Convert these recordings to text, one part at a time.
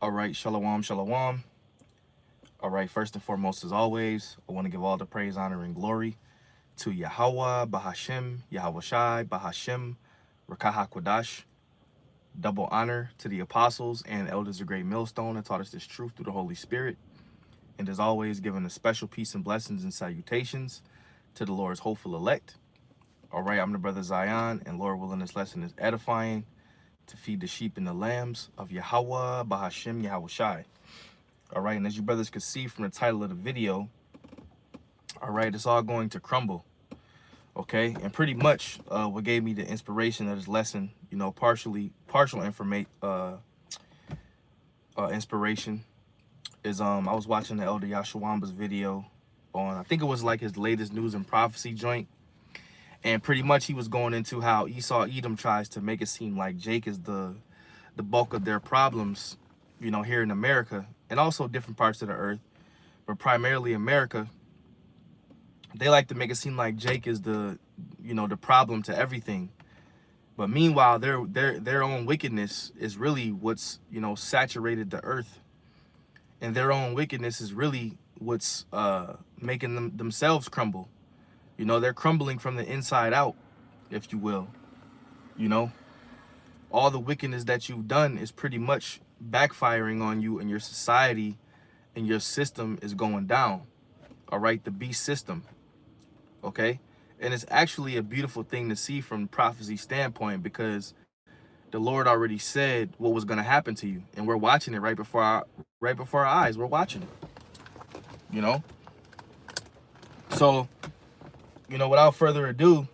All right, shalom, shalom. All right, first and foremost, as always, I want to give all the praise, honor, and glory to Yahweh, Bahashim, Yahweh Shai, Bahashim, Rakaha Kodash. Double honor to the apostles and elders of Great Millstone that taught us this truth through the Holy Spirit. And as always, giving a special peace and blessings and salutations to the Lord's hopeful elect. All right, I'm the brother Zion, and Lord willing, this lesson is edifying to feed the sheep and the lambs of Yahweh, Bahashim, Yahweh Shai. All right, and as you brothers could see from the title of the video, all right, it's all going to crumble. Okay, and pretty much what gave me the inspiration of this lesson, you know, partial inspiration is I was watching the Elder Yashawamba's video on, I think it was like his latest news and prophecy joint, and pretty much he was going into how Esau Edom tries to make it seem like Jake is the bulk of their problems, you know, here in America and also different parts of the earth, but primarily America. They like to make it seem like Jake is the, you know, the problem to everything. But meanwhile, their own wickedness is really what's, you know, saturated the earth. And their own wickedness is really what's making themselves crumble. You know, they're crumbling from the inside out, if you will. You know, all the wickedness that you've done is pretty much backfiring on you, and your society and your system is going down. All right, the beast system. Okay, and it's actually a beautiful thing to see from prophecy standpoint, because the Lord already said what was going to happen to you, and we're watching it right before our eyes. We're watching it, you know. So, you know, without further ado,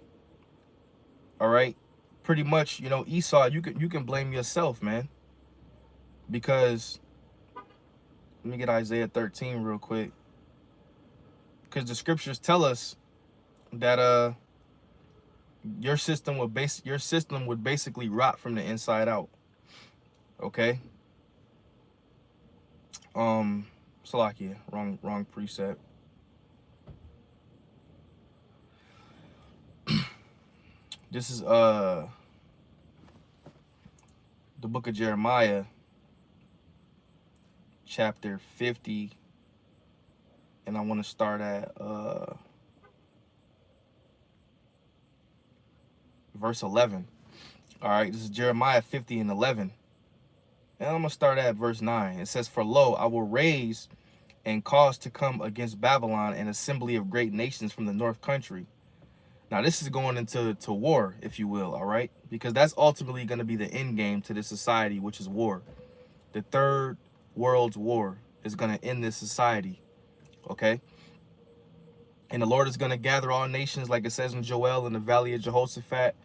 all right, pretty much, you know, Esau, you can blame yourself, man, because let me get Isaiah 13 real quick, because the scriptures tell us that your system would basically rot from the inside out. Okay. Salakia, wrong precept. This is the book of Jeremiah, chapter 50, and I want to start at verse 11. All right, this is Jeremiah 50 and 11. And I'm going to start at verse 9. It says, "For lo, I will raise and cause to come against Babylon an assembly of great nations from the north country." Now, this is going into war, if you will, all right? Because that's ultimately going to be the end game to this society, which is war. The third world's war is going to end this society, okay? And the Lord is going to gather all nations, like it says in Joel, in the valley of Jehoshaphat,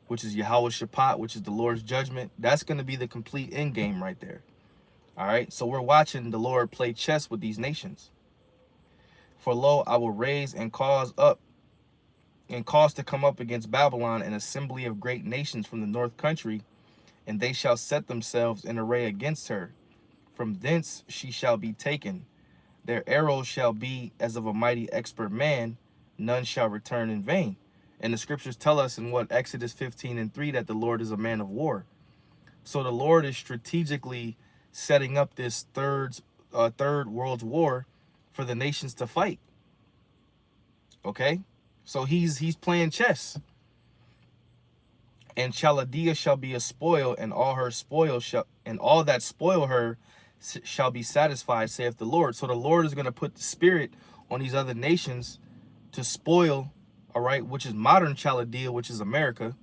which is Yahweh Shaphat, which is the Lord's judgment. That's going to be the complete end game right there. All right, so we're watching the Lord play chess with these nations. "For lo, I will raise and cause to come up against Babylon an assembly of great nations from the north country, and they shall set themselves in array against her. From thence she shall be taken. Their arrows shall be as of a mighty expert man, none shall return in vain." And the scriptures tell us in Exodus 15 and 3 that the Lord is a man of war. So the Lord is strategically setting up this third world's war for the nations to fight. Okay, so he's playing chess. "And Chaldea shall be a spoil, and all that spoil her shall be satisfied, saith the Lord." So the Lord is going to put the spirit on these other nations to spoil, all right, which is modern Chaldea, which is America.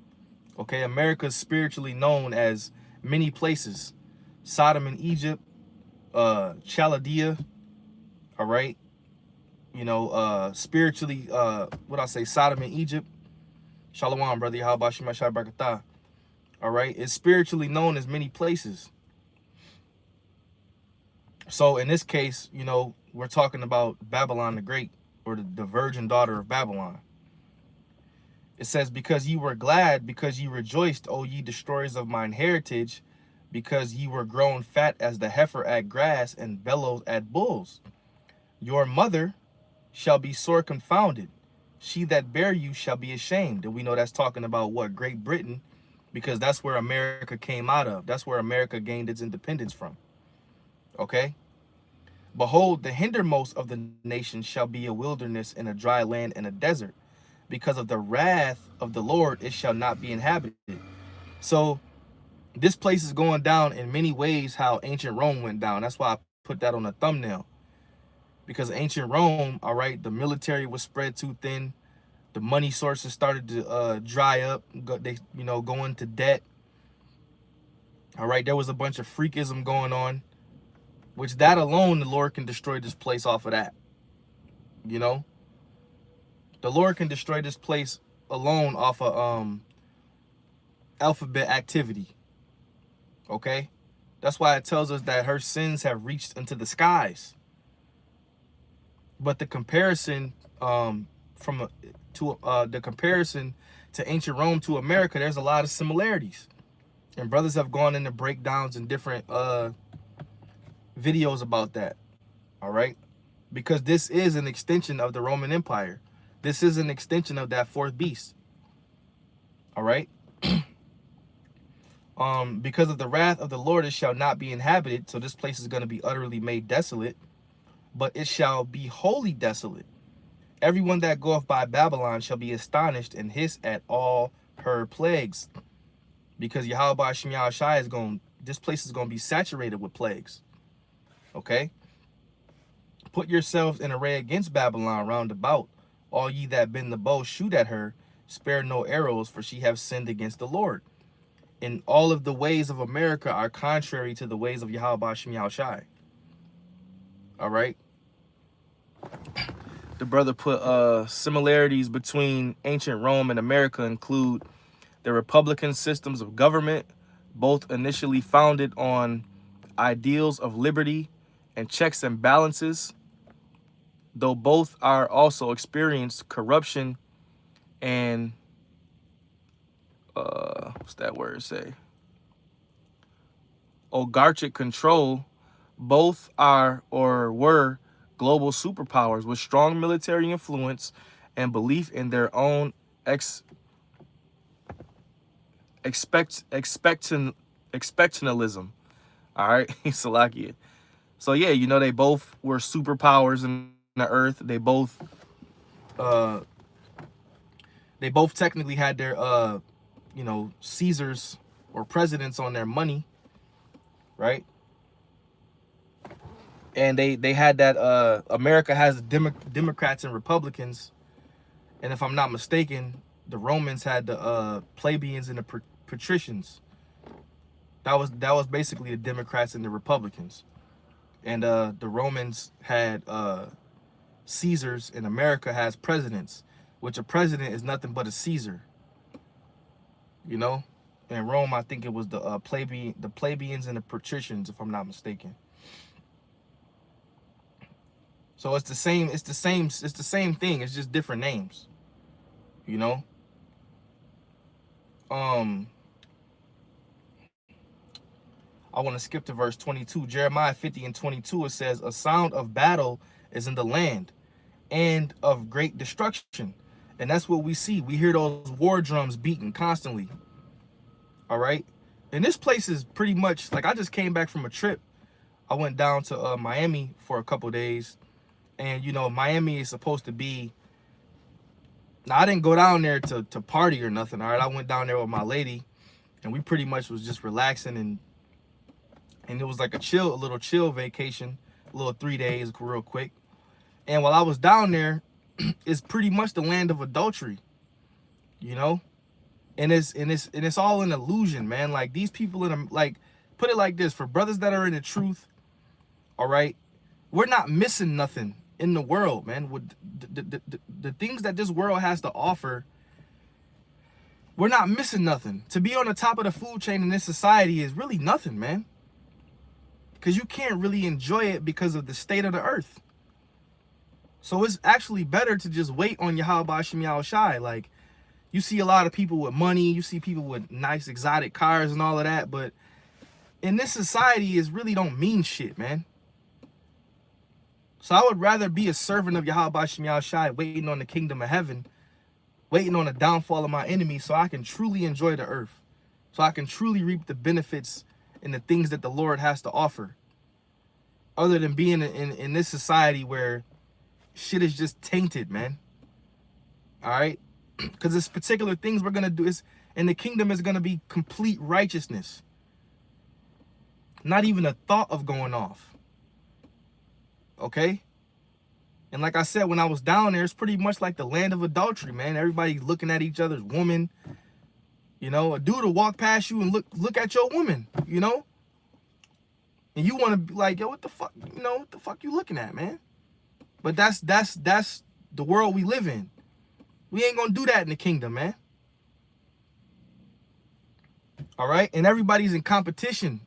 Okay, America is spiritually known as many places: Sodom and Egypt, Chaldea, all right, you know, spiritually, what I say, Sodom and Egypt. Shalom, brother. How about Shema Shai Barakatah? All right, it's spiritually known as many places. So in this case, you know, we're talking about Babylon the Great, or the virgin daughter of Babylon. It says, "Because ye were glad, because ye rejoiced, O ye destroyers of mine heritage, because ye were grown fat as the heifer at grass and bellows at bulls. Your mother shall be sore confounded. She that bare you shall be ashamed." And we know that's talking about what? Great Britain, because that's where America came out of. That's where America gained its independence from. Okay? Behold, the hindermost of the nations shall be a wilderness and a dry land and a desert. Because of the wrath of the Lord, it shall not be inhabited. So this place is going down in many ways how ancient Rome went down. That's why I put that on the thumbnail. Because ancient Rome, all right, the military was spread too thin. The money sources started to dry up. They, go into debt. All right, there was a bunch of freakism going on, which that alone, the Lord can destroy this place off of that. You know, the Lord can destroy this place alone off of alphabet activity. Okay, that's why it tells us that her sins have reached into the skies. But the comparison the comparison to ancient Rome to America, there's a lot of similarities, and brothers have gone into breakdowns and different videos about that. All right, because this is an extension of the Roman Empire. This is an extension of that fourth beast. All right. Because of the wrath of the Lord, it shall not be inhabited. So this place is going to be utterly made desolate, but it shall be wholly desolate. Everyone that goeth by Babylon shall be astonished and hiss at all her plagues. Because Yahweh Shem Yahushai is going, this place is going to be saturated with plagues. Okay? Put yourselves in array against Babylon round about. All ye that bend the bow, shoot at her. Spare no arrows, for she have sinned against the Lord. And all of the ways of America are contrary to the ways of Yahweh Shem Yahushai. All right? The brother put similarities between ancient Rome and America include the Republican systems of government, both initially founded on ideals of liberty and checks and balances, though both are also experienced corruption and what's that word say? Oligarchic control. Both are or were global superpowers with strong military influence and belief in their own expectantism. All right, Salakia. So yeah, they both were superpowers in the earth. They both technically had their Caesars or presidents on their money, right? And they had that America has Democrats and Republicans, and if I'm not mistaken, the Romans had the plebeians and the patricians. That was basically the Democrats and the Republicans, and the Romans had Caesars, and America has presidents, which a president is nothing but a Caesar. In Rome, I think it was the plebeians and the patricians, if I'm not mistaken. So it's the same thing. It's just different names. I want to skip to verse 22. Jeremiah 50 and 22, it says, a sound of battle is in the land and of great destruction. And that's what we see. We hear those war drums beating constantly. All right. And this place is pretty much like, I just came back from a trip. I went down to Miami for a couple days. And, Miami is supposed to be, now I didn't go down there to party or nothing. All right. I went down there with my lady, and we pretty much was just relaxing, and it was like a little chill vacation, a little 3 days real quick. And while I was down there, it's pretty much the land of adultery, and it's all an illusion, man. Like, these people put it like this, for brothers that are in the truth, all right, we're not missing nothing in the world, man. With the things that this world has to offer, we're not missing nothing. To be on the top of the food chain in this society is really nothing, man, because you can't really enjoy it because of the state of the earth. So it's actually better to just wait on Yahweh Shem Yahushai. Like, you see a lot of people with money, you see people with nice exotic cars and all of that, but in this society, it really don't mean shit, man. So I would rather be a servant of Yahweh Shem Yahushai, waiting on the kingdom of heaven, waiting on the downfall of my enemies, so I can truly enjoy the earth, so I can truly reap the benefits and the things that the Lord has to offer. other than being in this society where shit is just tainted, man. All right? Because there's particular things we're going to do. In the kingdom is going to be complete righteousness. Not even a thought of going off. Okay? And like I said, when I was down there, it's pretty much like the land of adultery, man. Everybody's looking at each other's woman. You know, a dude will walk past you and look at your woman, you know? And you want to be like, yo, what the fuck, you know, what the fuck you looking at, man? But that's the world we live in. We ain't gonna do that in the kingdom, man. All right? And everybody's in competition,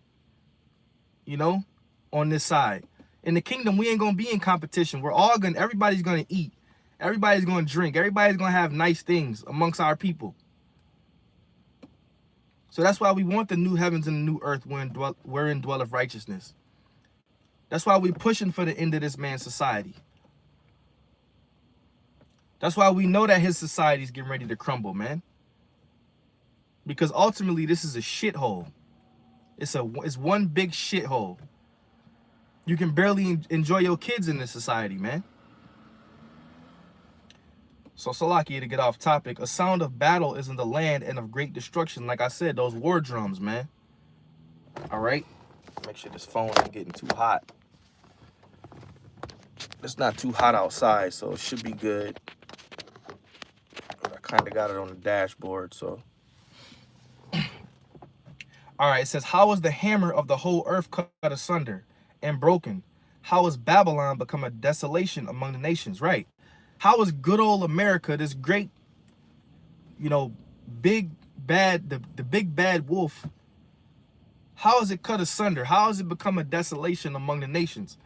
you know, on this side. In the kingdom, we ain't gonna be in competition. Everybody's gonna eat. Everybody's gonna drink. Everybody's gonna have nice things amongst our people. So that's why we want the new heavens and the new earth wherein dwelleth righteousness. That's why we're pushing for the end of this man's society. That's why we know that his society is getting ready to crumble, man. Because ultimately, this is a shithole. It's one big shithole. You can barely enjoy your kids in this society, man. So Salakia, to get off topic, a sound of battle is in the land and of great destruction. Like I said, those war drums, man. All right? Make sure this phone ain't getting too hot. It's not too hot outside, so it should be good. I kind of got it on the dashboard, so. All right, it says, how is the hammer of the whole earth cut asunder and broken? How has Babylon become a desolation among the nations? Right. How is good old America, this great, you know, big bad, the big bad wolf, how is it cut asunder? How has it become a desolation among the nations?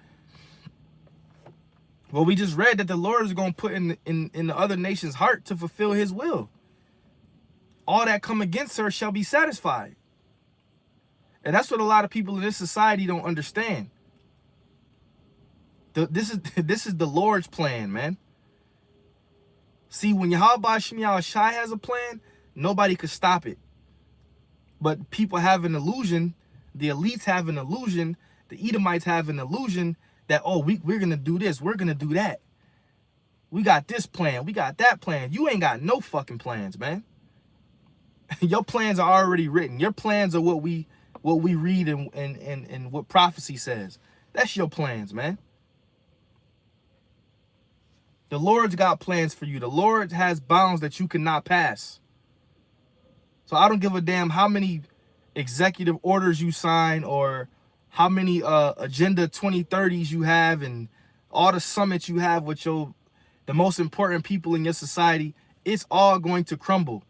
Well, we just read that the Lord is going to put in the other nation's heart to fulfill his will. All that come against her shall be satisfied. And that's what a lot of people in this society don't understand. This is the Lord's plan, man. See, when Yahweh Shem Shai has a plan, nobody could stop it. But people have an illusion, the elites have an illusion, the Edomites have an illusion that, oh, we're going to do this, we're going to do that. We got this plan, we got that plan. You ain't got no fucking plans, man. Your plans are already written. Your plans are what we read and what prophecy says. That's your plans, man. The Lord's got plans for you. The Lord has bounds that you cannot pass. So I don't give a damn how many executive orders you sign or how many Agenda 2030s you have and all the summits you have with the most important people in your society. It's all going to crumble.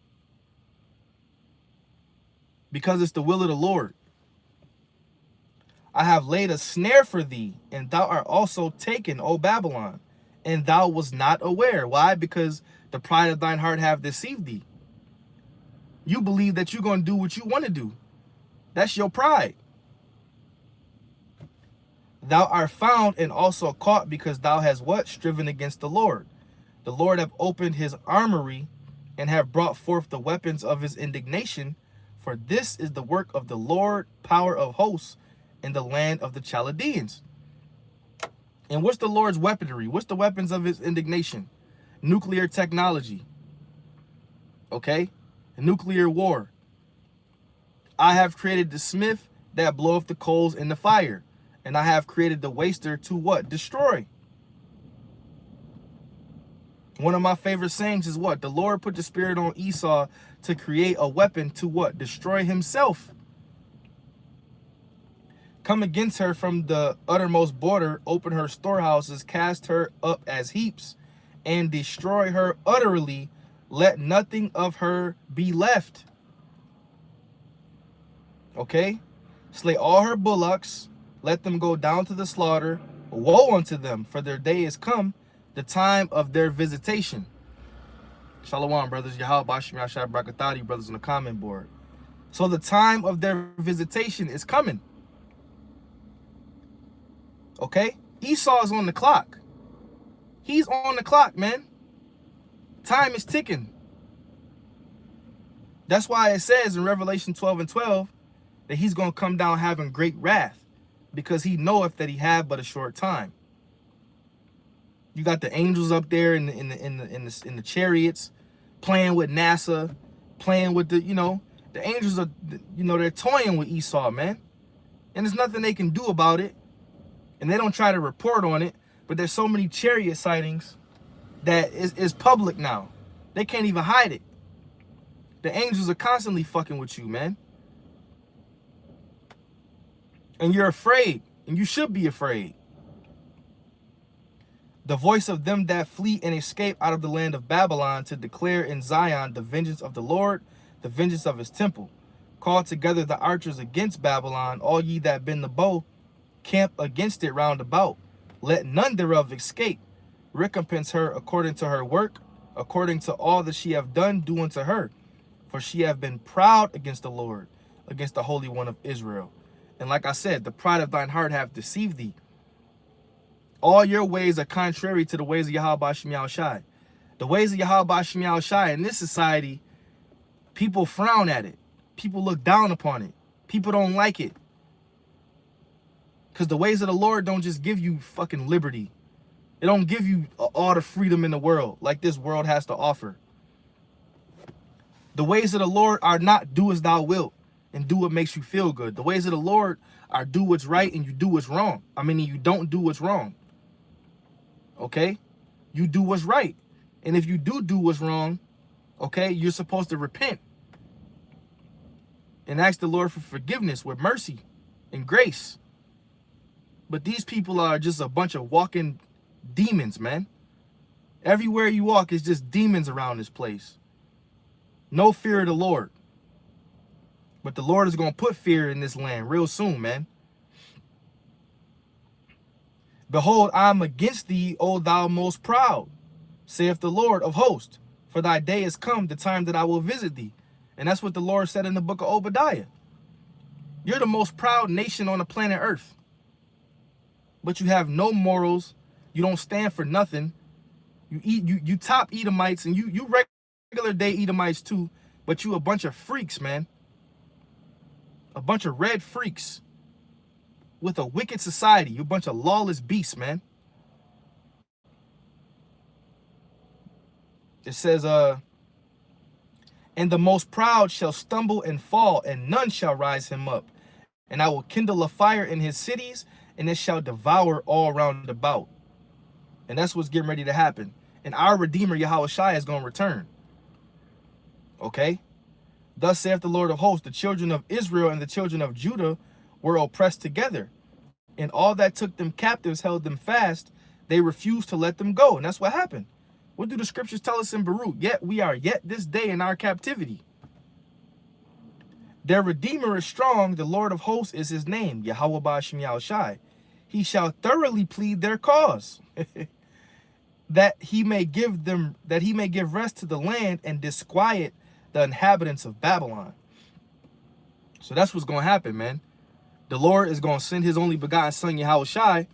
Because it's the will of the Lord. I have laid a snare for thee, and thou art also taken, O Babylon. And thou was not aware. Why? Because the pride of thine heart have deceived thee. You believe that you're going to do what you want to do. That's your pride. Thou art found and also caught because thou hast what? Striven against the Lord. The Lord have opened his armory and have brought forth the weapons of his indignation. For this is the work of the Lord, power of hosts, in the land of the Chaldeans. And what's the Lord's weaponry? What's the weapons of his indignation? Nuclear technology. Okay? Nuclear war. I have created the smith that bloweth the coals in the fire. And I have created the waster to what? Destroy. One of my favorite sayings is what? The Lord put the spirit on Esau to create a weapon to what? Destroy himself. Come against her from the uttermost border, open her storehouses, cast her up as heaps, and destroy her utterly. Let nothing of her be left. Okay? Slay all her bullocks, let them go down to the slaughter. Woe unto them, for their day is come, the time of their visitation. Shalom, brothers. Yahweh Bashim Yashai Brakatati, brothers on the comment board. So the time of their visitation is coming. Okay? Esau is on the clock. He's on the clock, man. Time is ticking. That's why it says in Revelation 12:12 that he's going to come down having great wrath. because he knoweth that he have but a short time. You got the angels up there in the chariots, playing with NASA, playing with the the angels are they're toying with Esau, man, and there's nothing they can do about it, and they don't try to report on it. But there's so many chariot sightings that is public now. They can't even hide it. The angels are constantly fucking with you, man. And you're afraid, and you should be afraid. The voice of them that flee and escape out of the land of Babylon, to declare in Zion the vengeance of the Lord, the vengeance of his temple. Call together the archers against Babylon, all ye that bend the bow, camp against it round about. Let none thereof escape. Recompense her according to her work, according to all that she have done, do unto her. For she have been proud against the Lord, against the Holy One of Israel. And like I said, the pride of thine heart hath deceived thee. All your ways are contrary to the ways of Yahweh Ba'ashem Yahushai. The ways of Yahweh Ba'ashem Yahushai in this society, people frown at it. People look down upon it. People don't like it. Because the ways of the Lord don't just give you fucking liberty. It don't give you all the freedom in the world like this world has to offer. The ways of the Lord are not do as thou wilt and do what makes you feel good. The ways of the Lord are do what's right and you do what's wrong. I mean, you don't do what's wrong. Okay? You do what's right. And if you do what's wrong, okay, you're supposed to repent and ask the Lord for forgiveness with mercy and grace. But these people are just a bunch of walking demons, man. Everywhere you walk is just demons around this place. No fear of the Lord. But the Lord is going to put fear in this land real soon, man. Behold, I am against thee, O thou most proud, saith the Lord of hosts. For thy day is come, the time that I will visit thee. And that's what the Lord said in the book of Obadiah. You're the most proud nation on the planet Earth. But you have no morals. You don't stand for nothing. You top Edomites, and you regular day Edomites too. But you a bunch of freaks, man. A bunch of red freaks with a wicked society. You a bunch of lawless beasts, man. It says, and the most proud shall stumble and fall, and none shall rise him up. And I will kindle a fire in his cities, and it shall devour all round about. And that's what's getting ready to happen. And our Redeemer, Yahushua, is going to return. Okay? Thus saith the Lord of hosts, the children of Israel and the children of Judah were oppressed together. And all that took them captives held them fast. They refused to let them go. And that's what happened. What do the scriptures tell us in Baruch? Yet we are yet this day in our captivity. Their Redeemer is strong. The Lord of hosts is his name, Yahweh Ba'ashem Yahushai. He shall thoroughly plead their cause, that he may give rest to the land and disquiet the inhabitants of Babylon. So that's what's going to happen, man. The Lord is going to send his only begotten son, Yahushai,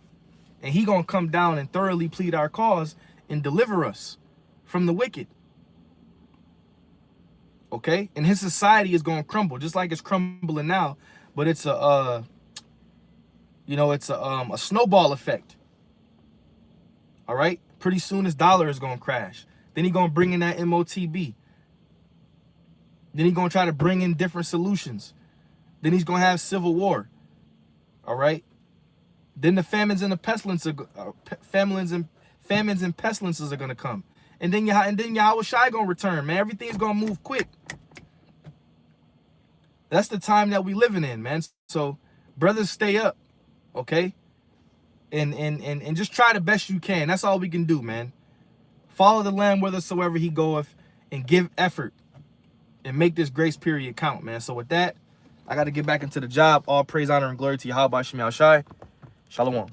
and he going to come down and thoroughly plead our cause and deliver us from the wicked. Okay? And his society is going to crumble, just like it's crumbling now, but it's a snowball effect. All right? Pretty soon his dollar is going to crash. Then he's going to bring in that MOTB. Then he's going to try to bring in different solutions. Then he's going to have civil war. All right? Then the famines and the pestilences, famines and pestilences are going to come. And then Yahushua going to return, man. Everything's going to move quick. That's the time that we living in, man. So, brothers, stay up, okay? And just try the best you can. That's all we can do, man. Follow the Lamb whithersoever he goeth, and give effort, and make this grace period count, man. So with that, I got to get back into the job. All praise, honor, and glory to Yahweh Ba'ashem Yahushai. Shalom.